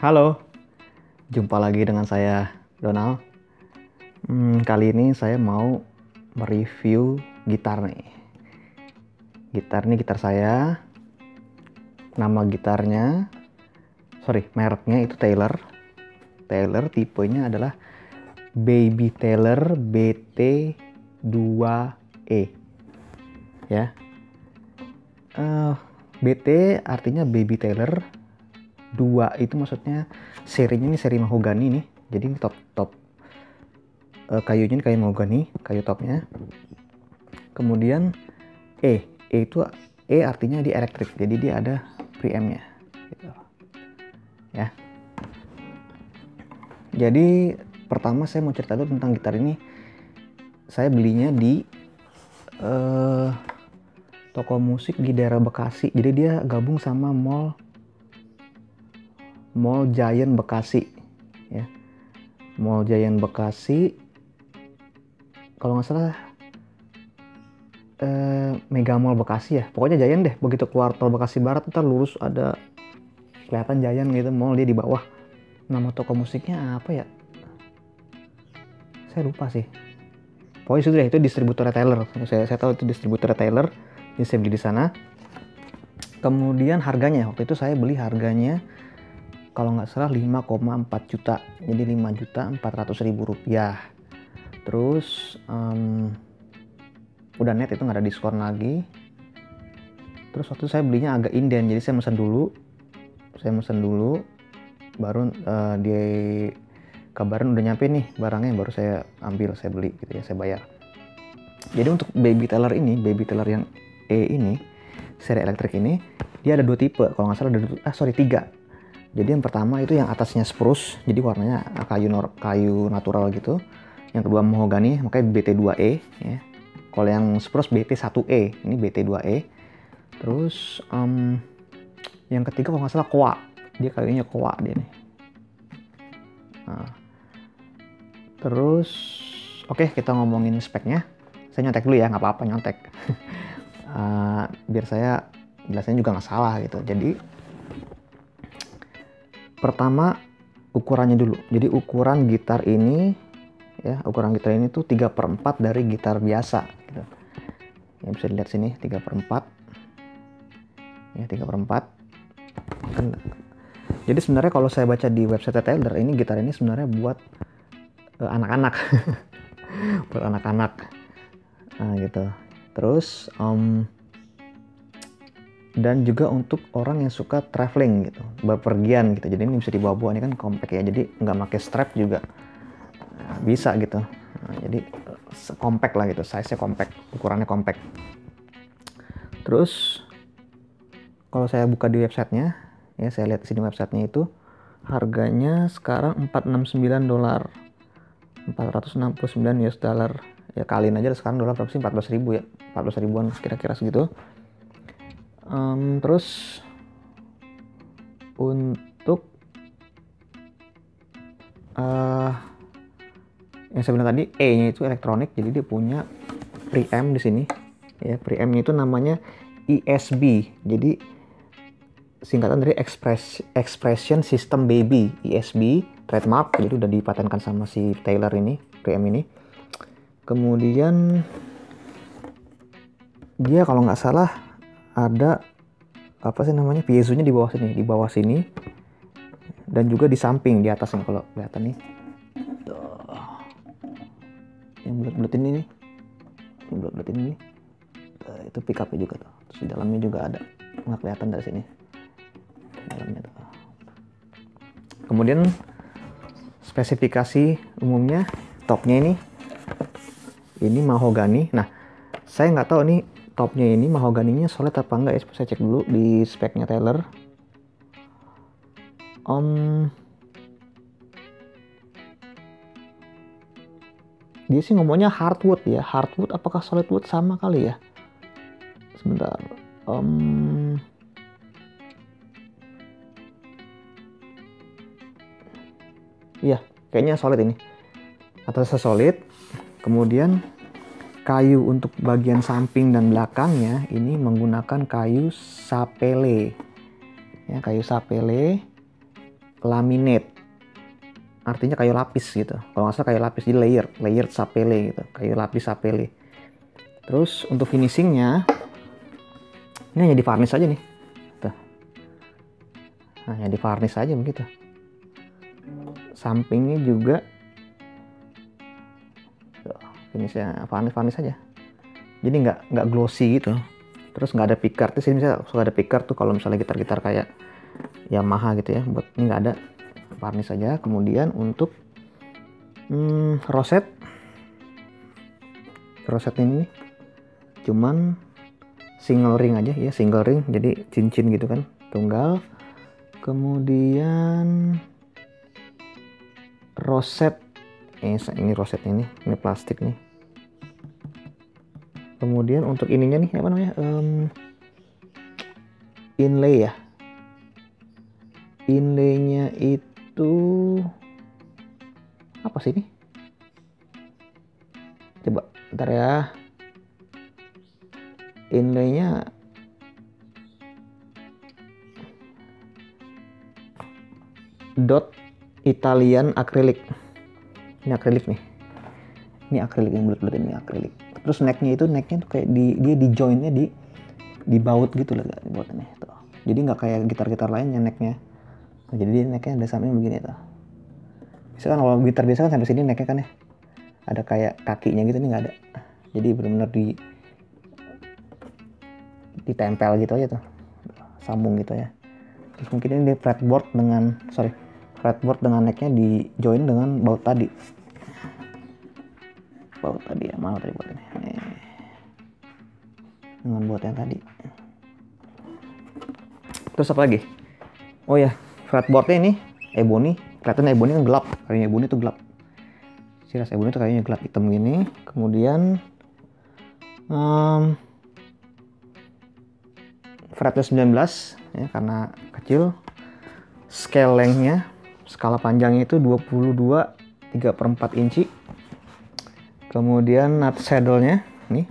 Halo, jumpa lagi dengan saya Donald. Kali ini saya mau mereview gitar nih. Gitar ini gitar saya. Nama gitarnya, mereknya itu Taylor. Taylor tipenya adalah Baby Taylor BT2E. Ya, BT artinya Baby Taylor. 2 itu maksudnya serinya ini seri mahogani nih. Jadi ini top kayunya ini kayu mahogani, kayu topnya. Kemudian itu artinya di elektrik. Jadi dia ada preamp-nya gitu. Ya. Jadi pertama saya mau cerita dulu tentang gitar ini. Saya belinya di toko musik di daerah Bekasi. Jadi dia gabung sama Mall Giant Bekasi, ya. Mall Giant Bekasi, kalau nggak salah Mega Mall Bekasi ya. Pokoknya Giant deh. Begitu keluar tol Bekasi Barat, ntar lurus ada kelihatan Giant gitu. Mall dia di bawah. Nama toko musiknya apa ya? Saya lupa sih. Pokoknya sudah itu distributor Taylor. Saya tahu itu distributor Taylor. Ini saya beli di sana. Kemudian harganya, waktu itu saya beli harganya kalau nggak salah 5,4 juta. Jadi 5.400.000 rupiah. Terus udah net, itu nggak ada diskon lagi. Terus waktu itu saya belinya agak inden. Jadi saya mesen dulu. Baru dia kabarin udah nyampe nih barangnya, baru saya ambil, saya beli gitu ya, saya bayar. Jadi untuk Baby Taylor yang E ini, seri elektrik ini, dia ada 2 tipe. Kalau nggak salah ada 3. Jadi yang pertama itu yang atasnya spruce, jadi warnanya kayu natural gitu. Yang kedua mahogani, makanya BT2E ya. Kalau yang spruce BT1E, ini BT2E. Terus yang ketiga kalau nggak salah koa, dia kayunya koa dia nih. Nah, terus oke, kita ngomongin speknya. Saya nyontek dulu ya, nggak apa-apa nyontek. Biar saya jelasin juga nggak salah gitu. Jadi pertama ukurannya dulu. Jadi ukuran gitar ini tuh 3/4 dari gitar biasa gitu. Ya, bisa dilihat sini 3/4. Ya, 3/4. Jadi sebenarnya kalau saya baca di website Taylor, ini gitar ini sebenarnya buat anak-anak. Buat anak-anak. Nah, gitu. Terus dan juga untuk orang yang suka traveling gitu, berpergian gitu. Jadi ini bisa dibawa-bawa, ini kan compact ya, jadi nggak pakai strap juga bisa gitu. Nah, jadi compact lah gitu, size-nya compact, ukurannya compact. Terus kalau saya buka di websitenya ya, saya lihat di sini websitenya itu harganya sekarang $469, $469 ya, kaliin aja sekarang dolar berapa sih, 14.000 ya, 14 ribuan kira-kira segitu. Terus untuk yang saya bilang tadi, E-nya itu elektronik, jadi dia punya preamp di sini. Ya, preampnya itu namanya ESB. Jadi singkatan dari Expression System Baby, ESB, trademark. Jadi udah dipatenkan sama si Taylor ini, preamp ini. Kemudian dia kalau nggak salah ada piezonya di bawah sini, dan juga di samping, di atas nih kalau kelihatan nih. Tuh. Yang bulat-bulat ini nih. Tuh, itu pick up-nya juga tuh. Terus di dalamnya juga ada. Nggak kelihatan dari sini. Dalamnya tuh. Kemudian spesifikasi umumnya, topnya ini mahogani. Nah, saya nggak tahu nih topnya ini mahoganinya solid apa enggak ya. Saya cek dulu di speknya Taylor. Dia sih ngomongnya hardwood ya. Hardwood apakah solidwood sama kali ya? Sebentar. Iya, kayaknya solid ini. Atasnya solid. Kemudian kayu untuk bagian samping dan belakangnya ini menggunakan kayu sapele. Ya, kayu sapele. laminate, artinya kayu lapis gitu. Kalau nggak salah kayu lapis, jadi layered sapele gitu, kayu lapis sapele. Terus untuk finishingnya, ini hanya di varnish aja nih. Tuh. Nah, hanya di varnish aja begitu. Sampingnya juga tuh, finishnya varnish aja. Jadi nggak glossy gitu. Terus nggak ada picker. Terus ini misalnya suka ada picker tuh kalau misalnya gitar-gitar kayak Yamaha gitu ya. Buat ini nggak ada, varnish saja. Kemudian untuk roset ini cuman single ring aja ya, single ring, jadi cincin gitu kan, tunggal. Kemudian roset ini rosetnya ini plastik nih. Kemudian untuk ininya nih apa namanya, inlay ya, inlaynya itu apa sih ini, coba ntar ya, inlaynya dot Italian acrylic. Ini akrilik nih, ini akrilik yang bulat-bulat, ini akrilik. Terus necknya tuh kayak dia di jointnya di baut gitu lah, di bautnya tuh. Jadi nggak kayak gitar-gitar lainnya necknya. Nah, jadi dia necknya ada samping begini tuh. Biasanya kan kalau gitar biasa kan sampai sini necknya kan ya, ada kayak kakinya gitu, ini nggak ada. Jadi benar-benar ditempel gitu aja tuh, sambung gitu ya. Terus mungkin ini fretboard dengan necknya di join dengan baut tadi. Baut tadi ya, mana tadi baut ini? Dengan baut yang tadi. Terus apa lagi? Oh ya, fretboardnya ini ebony. Kelihatan ebony kan gelap, kayunya ebony itu gelap. Siras ebony itu kayunya gelap hitam gini. Kemudian fretnya 19 ya, karena kecil. Scale length-nya, skala panjangnya itu 22 3/4 inci. Kemudian nut saddle-nya nih.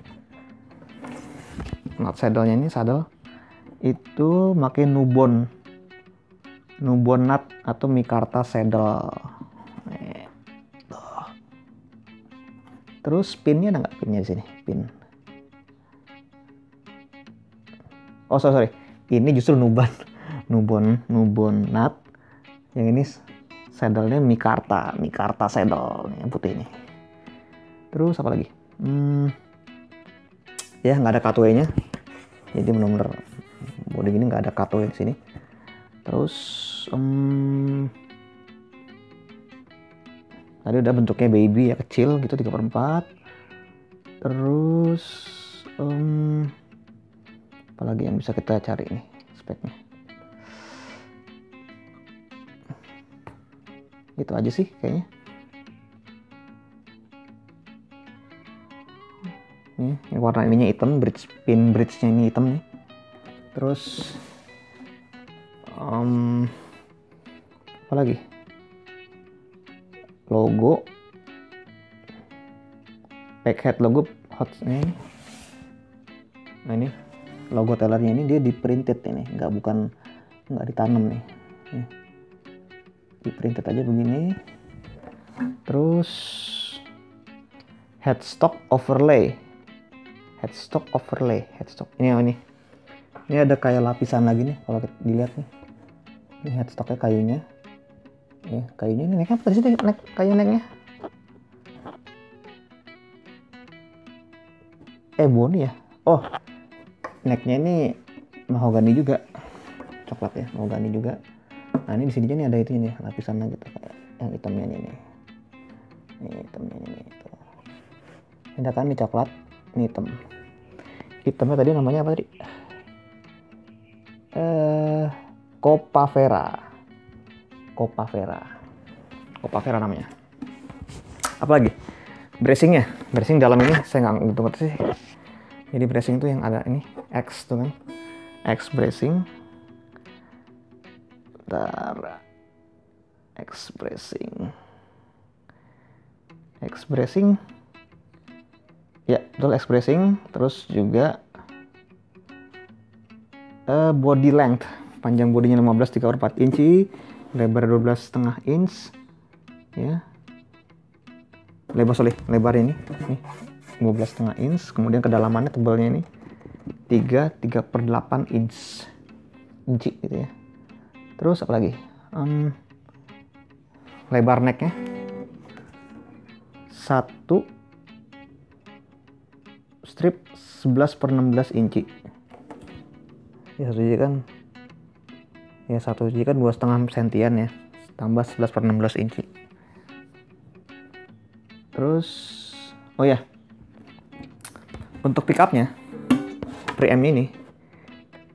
Nut saddle-nya ini saddle itu pakai Nubon nut atau micarta saddle. Terus pinnya ada nggak, pinnya di sini? Pin. Oh sorry, ini justru Nubon nut. Yang ini saddle-nya micarta saddle yang putih ini. Terus apa lagi? Ya nggak ada cutaway-nya, jadi benar-benar body gini nggak ada cutaway di sini. Terus tadi udah bentuknya baby ya, kecil gitu 3/4. Terus apalagi yang bisa kita cari nih speknya. Itu aja sih kayaknya. Ini warna ininya hitam, pin bridge-nya ini hitam nih. Terus apa lagi? Logo, backhead logo hotnya ini. Nah ini logo Taylornya ini dia di printed ini, nggak ditanam nih. Di printed aja begini. Terus headstock overlay. Ini ada kayak lapisan lagi nih kalau dilihat nih. Ini headstocknya kayunya. Ya, kayunya ini necknya apa sih? Kayu necknya. Ebony ya. Oh, necknya ini mahogani juga. Coklat ya, mahogani juga. Nah ini di sini nih ada itu nih lapisan lagi tuh kayak yang hitamnya ini. Ini hitamnya ini itu. Ini kan ini coklat, ini hitam. Hitamnya tadi namanya apa tadi? Copavera namanya. Apa lagi? Bracing dalam ini saya nggak ngerti sih. Jadi bracing tuh yang ada ini X tuh kan, X bracing. X bracing. Ya, betul, X bracing. Terus juga body length, panjang bodinya 15 3/4 inci. lebar 12,5 inch ya. Lebar ini nih 12,5 inch, kemudian kedalamannya tebalnya ini 3/8 inci gitu ya. Terus apa lagi? Lebar necknya 1 strip 11/16 inci. Ya 1 inci kan, ya 1 inci kan 2,5 sentian ya, tambah 11/16 inci. Terus oh ya, untuk pickupnya preamp ini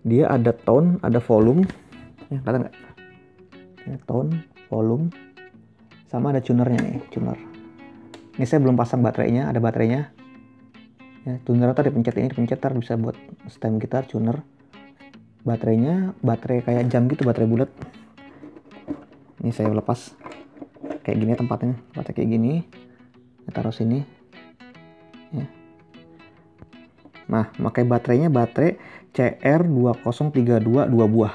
dia ada tone, ada volume ya, kelihatan nggak ya, tone, volume, sama ada tunernya nih, tuner. Ini saya belum pasang baterainya, ada baterainya ya. Tuner tadi dipencet tar bisa buat stem gitar, tuner. Baterainya baterai kayak jam gitu, baterai bulat. Ini saya lepas kayak gini tempatnya, baterai kayak gini, saya taruh sini ya. Nah, pakai baterainya baterai CR2032 2 buah.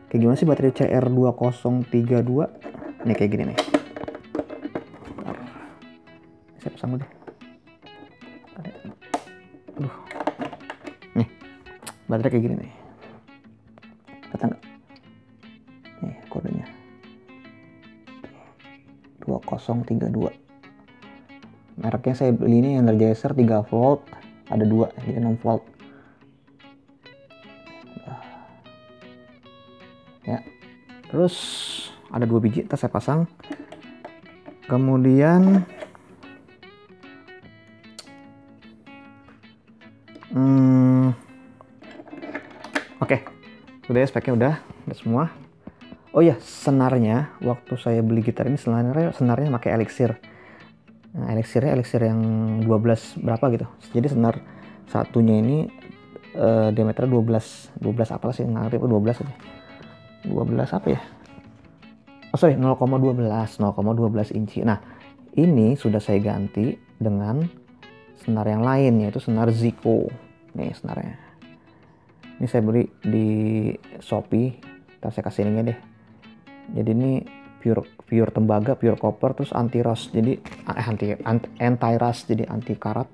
Kayak gimana sih baterai CR2032? Nih kayak gini nih. Bentar. Saya pasang dulu. Aduh. Nih, baterai kayak gini nih. Kata nggak? Nih kodenya 2032. Mereknya saya beli ini Energizer 3 volt, ada 2 jadi 6 volt ya. Terus ada 2 biji, ntar saya pasang. Kemudian oke. Udah ya, speknya udah semua. Oh ya, senarnya waktu saya beli gitar ini senarnya pakai Elixir. Nah, elixir yang 12 berapa gitu. Jadi senar satunya ini diameter 12 apa sih, nggak ngerti, 12 aja. 12 apa ya? Oh sorry, 0,12 inci. Nah, ini sudah saya ganti dengan senar yang lain, yaitu senar Zico. Nih senarnya. Ini saya beli di Shopee. Ntar saya kasih linknya deh. Jadi ini pure tembaga, pure copper, terus anti rust, jadi anti rust, jadi anti karat.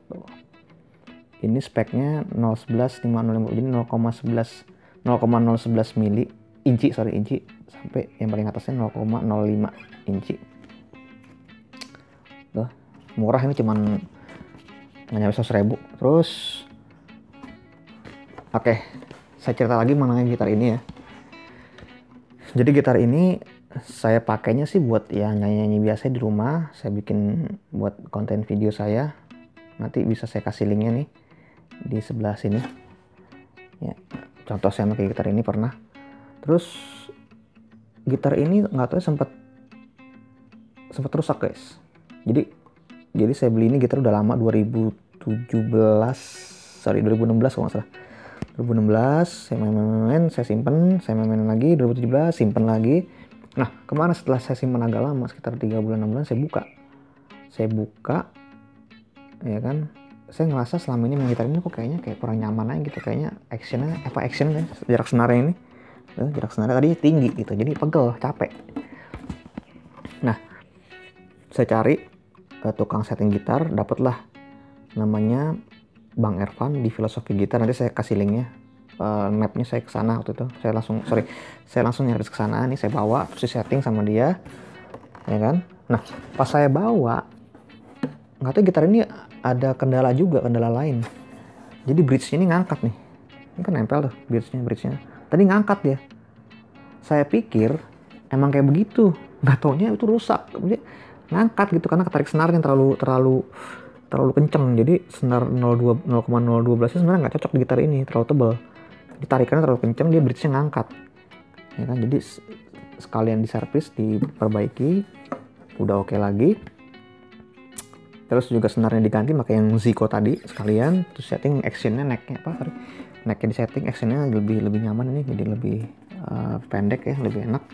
Ini speknya 0,11 505, jadi 0,011 inci sampai yang paling atasnya 0,05 inci. Tuh, murah, ini cuman nggak nyampe 100.000. Terus oke, saya cerita lagi mengenai gitar ini ya. Jadi gitar ini saya pakainya sih buat ya nyanyi-nyanyi biasa di rumah. Saya bikin buat konten video saya. Nanti bisa saya kasih linknya nih di sebelah sini. Ya, contoh saya pakai gitar ini pernah. Terus gitar ini nggak tahu sempat rusak guys. Jadi saya beli ini gitar udah lama, 2016 kalau nggak salah. 2016 saya main, saya simpen, saya main lagi, 2017 simpen lagi. Nah, kemarin setelah saya simpen agak lama, sekitar 3 bulan 6 bulan, saya buka ya kan. Saya ngerasa selama ini main gitar ini kok kayaknya kayak kurang nyaman aja gitu, kayaknya action kan, jarak senarnya ini. Jarak senarnya tadi tinggi gitu, jadi pegel, capek. Nah, saya cari tukang setting gitar, dapatlah namanya Bang Ervan di Filosofi Gitar. Nanti saya kasih linknya, mapnya saya kesana waktu itu. Saya langsung nyari ke sana. Nih saya bawa, terus setting sama dia, ya kan. Nah, pas saya bawa, nggak tahu gitar ini ada kendala lain. Jadi bridge-nya ini ngangkat nih. Ini kan nempel tuh bridge-nya. Tadi ngangkat dia. Saya pikir emang kayak begitu, nggak taunya itu rusak. Jadi ngangkat gitu karena ketarik senarnya terlalu kenceng. Jadi senar 0,012 sebenarnya nggak cocok di gitar ini, terlalu tebal. Ditarikannya terlalu kenceng, dia bridge-nya ngangkat. Ya kan, jadi sekalian diservis, diperbaiki, udah oke lagi. Terus juga senarnya diganti pakai yang Zico tadi sekalian. Terus setting actionnya necknya di setting, actionnya lebih nyaman ini, jadi lebih pendek ya, lebih enak.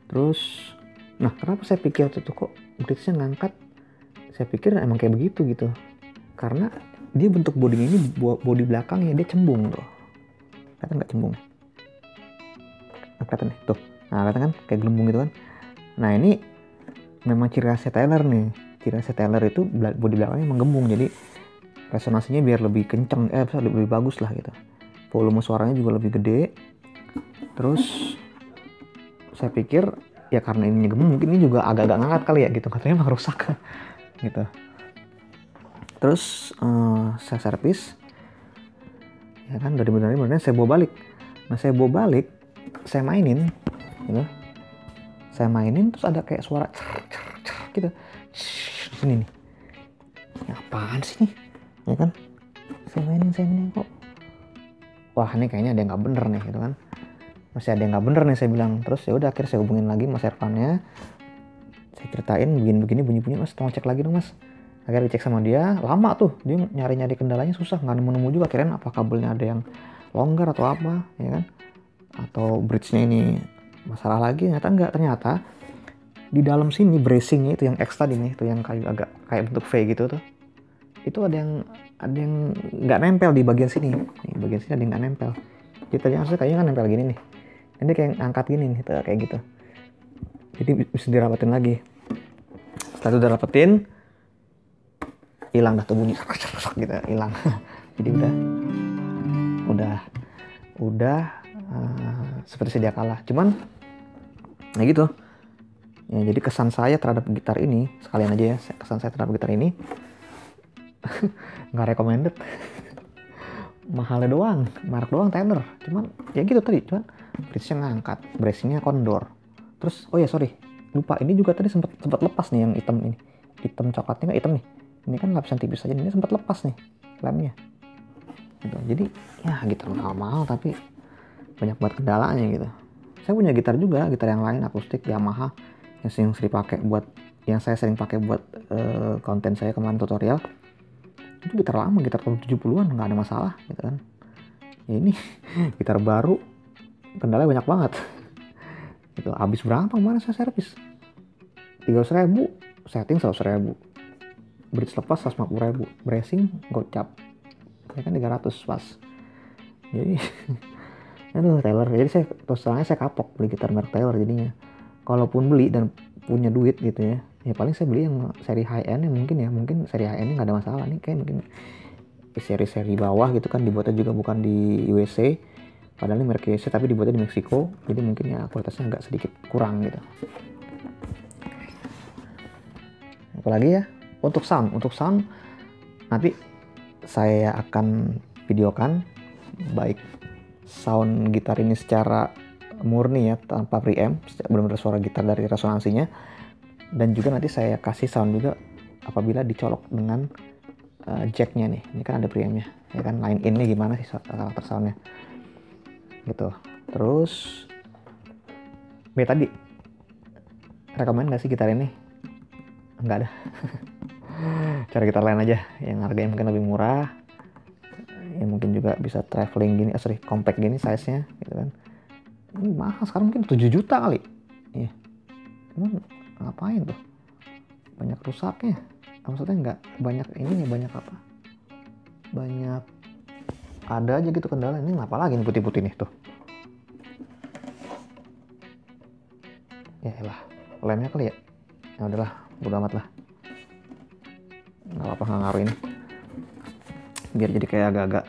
Terus, nah kenapa saya pikir tuh kok bridge-nya ngangkat? Saya pikir emang kayak begitu gitu, karena dia bentuk bodinya ini, bodi belakangnya dia cembung tuh, kelihatan nggak cembung? Nah, kelihatan nih tuh, Nah kelihatan kan kayak gelembung gitu kan. Nah ini memang ciri khasnya Taylor nih. Ciri khasnya Taylor itu bodi belakangnya menggembung, jadi resonansinya biar lebih kenceng, lebih bagus lah gitu. Volume suaranya juga lebih gede. Terus saya pikir ya karena ini gemuk mungkin ini juga agak-agak ngangkat kali ya gitu, katanya emang rusak gitu. Terus saya servis ya kan, dari benar-benar saya bawa balik. Nah saya bawa balik, saya mainin gitu. Saya mainin terus ada kayak suara gitu di sini nih. Ini apaan sih nih ya kan. Saya mainin kok, wah ini kayaknya ada yang nggak bener nih gitu kan. Masih ada yang nggak bener nih saya bilang. Terus ya udah akhirnya saya hubungin lagi Mas Ervannya, saya ceritain begini bunyi Mas, tolong cek lagi dong Mas. Akhirnya dicek sama dia, lama tuh dia nyari kendalanya, susah, nggak nemu juga. Kirain apa kabelnya ada yang longgar atau apa ya kan, atau bridge-nya ini masalah lagi. Ternyata di dalam sini bracing-nya itu yang X tadi nih, itu yang kayu agak kayak bentuk V gitu tuh, itu ada yang nggak nempel di bagian sini. Nih, bagian sini ada yang nggak nempel. Jadi tadi harusnya kayaknya kan nempel gini nih, ini kayak angkat gini nih, kayak gitu. Jadi bisa dirapetin lagi. Setelah itu dirapetin, hilang dah tuh bunyi gitu, hilang. Jadi udah seperti sedia kala. Cuman nah gitu ya, jadi kesan saya terhadap gitar ini, sekalian aja ya, kesan saya terhadap gitar ini nggak recommended. Mahalnya doang, merek doang Taylor. Cuman ya gitu tadi, cuman bridge-nya ngangkat, bracing-nya kondor. Terus oh ya sorry, lupa, ini juga tadi sempat lepas nih yang hitam ini, hitam coklatnya nggak hitam nih. Ini kan lapisan tipis aja, ini sempat lepas nih lemnya. Gitu. Jadi ya gitar mahal tapi banyak banget kendalanya gitu. Saya punya gitar juga, gitar yang lain akustik Yamaha yang saya sering pakai buat konten saya kemarin tutorial. Itu gitar lama, gitar tahun 70-an, nggak ada masalah gitu kan. Ya ini gitar baru kendalanya banyak banget. Gitu. Habis berapa kemarin saya servis? 300.000, setting 100.000. Bridge lepas 150.000, bracing gocap ya kan 300 pas. Jadi aduh Taylor, jadi saya terus terangnya saya kapok beli gitar merek Taylor. Jadinya kalaupun beli dan punya duit gitu ya paling saya beli yang seri high end, yang mungkin seri high end nggak ada masalah nih, kayak mungkin seri bawah gitu kan, dibuatnya juga bukan di USA, padahal ini merek USA tapi dibuatnya di Meksiko, jadi mungkin ya kualitasnya agak sedikit kurang gitu. Apalagi ya untuk sound nanti saya akan videokan baik sound gitar ini secara murni ya, tanpa preamp, benar-benar suara gitar dari resonansinya. Dan juga nanti saya kasih sound juga apabila dicolok dengan jacknya nih. Ini kan ada preampnya ya kan, line in nih gimana sih karakter soundnya gitu. Terus tadi rekomend gak sih gitar ini? Enggak ada. Cari gitar lain aja yang harganya mungkin lebih murah ya, mungkin juga bisa traveling gini, compact gini size-nya gitu kan. Ini mahal sekarang, mungkin 7 juta kali ya. Cuman ngapain tuh, banyak rusaknya, maksudnya nggak banyak ininya, banyak apa, banyak ada aja gitu kendala. Ini kenapa lagi nih putih-putih nih tuh, ya lah lemnya kali ya. Ya udahlah, bodo amat lah, nggak apa-apa, nggak ngaruh ini, biar jadi kayak agak-agak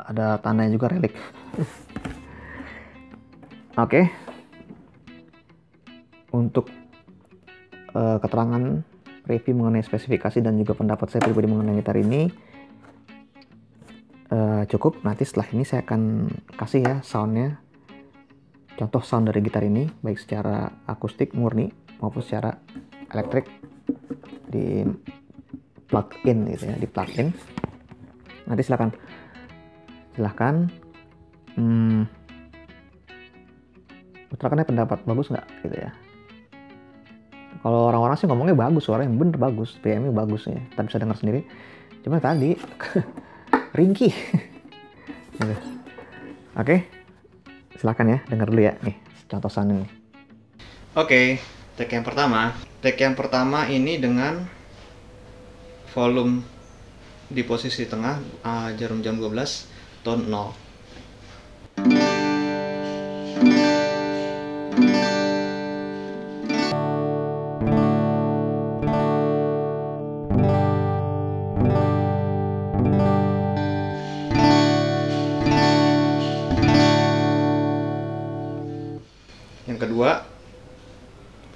ada tandanya juga, relik. Oke. Untuk keterangan review mengenai spesifikasi dan juga pendapat saya pribadi mengenai gitar ini cukup. Nanti setelah ini saya akan kasih ya soundnya, contoh sound dari gitar ini, baik secara akustik murni maupun secara elektrik di plug in gitu ya, di plug in. Nanti silahkan utarakan pendapat bagus nggak gitu ya. Kalau orang-orang sih ngomongnya bagus, suaranya bener bagus, PM-nya bagus ya, tapi bisa dengar sendiri. Cuma tadi ringkih. Gitu. Oke, silakan ya, dengar dulu ya nih contoh sound ini. Oke, take yang pertama. Take yang pertama ini dengan volume di posisi tengah, jarum jam 12, tone 0.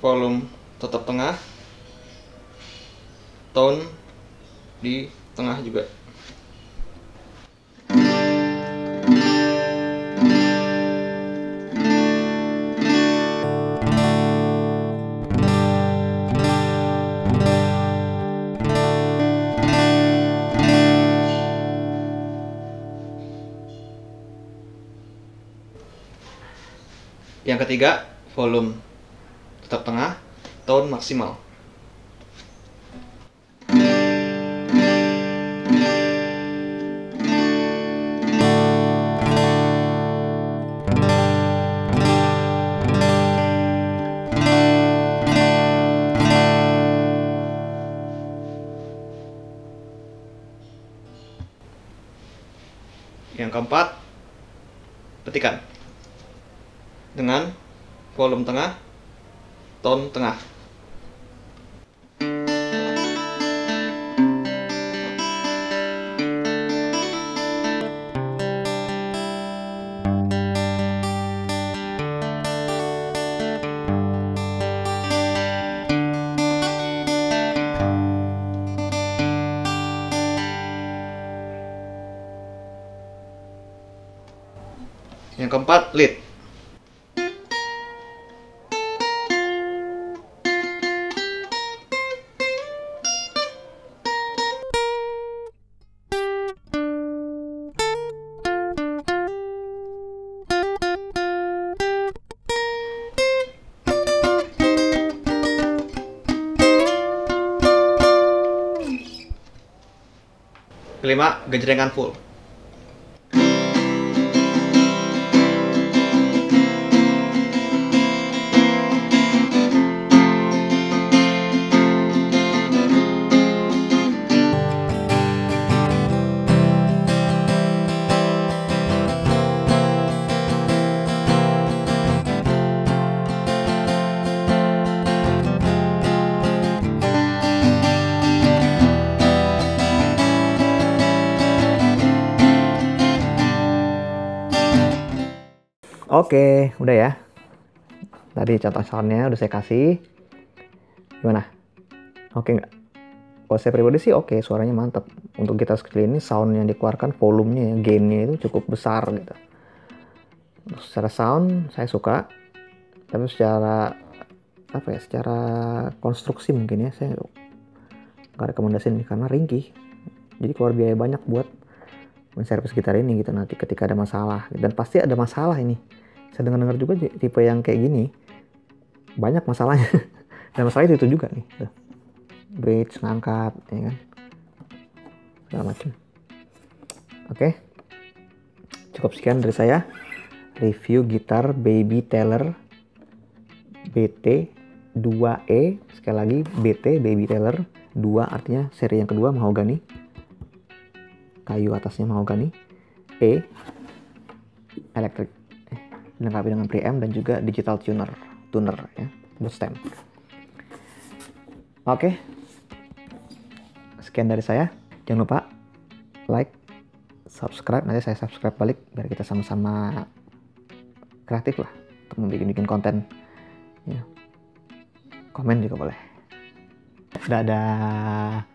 volume tetap tengah, tone di tengah juga. Yang ketiga, volume tetap tengah, tone maksimal. Yang keempat, petikan dengan volume tengah, tone tengah. Yang keempat, lead. Kelima, gejrengan full. Oke, udah ya. Tadi contoh soundnya udah saya kasih. Gimana? Oke nggak? Kalau saya pribadi sih oke, suaranya mantap. Untuk gitar sekecil ini sound yang dikeluarkan, volumenya, gainnya itu cukup besar gitu. Secara sound saya suka, tapi secara apa ya? Secara konstruksi mungkin ya saya nggak rekomendasiin karena ringkih. Jadi keluar biaya banyak buat menservis gitar ini gitu nanti ketika ada masalah. Dan pasti ada masalah ini. Saya dengar juga tipe yang kayak gini banyak masalahnya. Dan masalah itu juga nih tuh. Bridge ngangkat ya kan segala macam. Oke, cukup sekian dari saya review gitar Baby Taylor BT 2E. Sekali lagi BT Baby Taylor 2 artinya seri yang kedua, mahogani, kayu atasnya mahogani, E elektrik, dilengkapi dengan preamp dan juga digital tuner ya, buat stem. Oke, sekian dari saya. Jangan lupa like, subscribe, nanti saya subscribe balik biar kita sama-sama kreatif lah untuk bikin konten ya. Komen juga boleh. Dadah.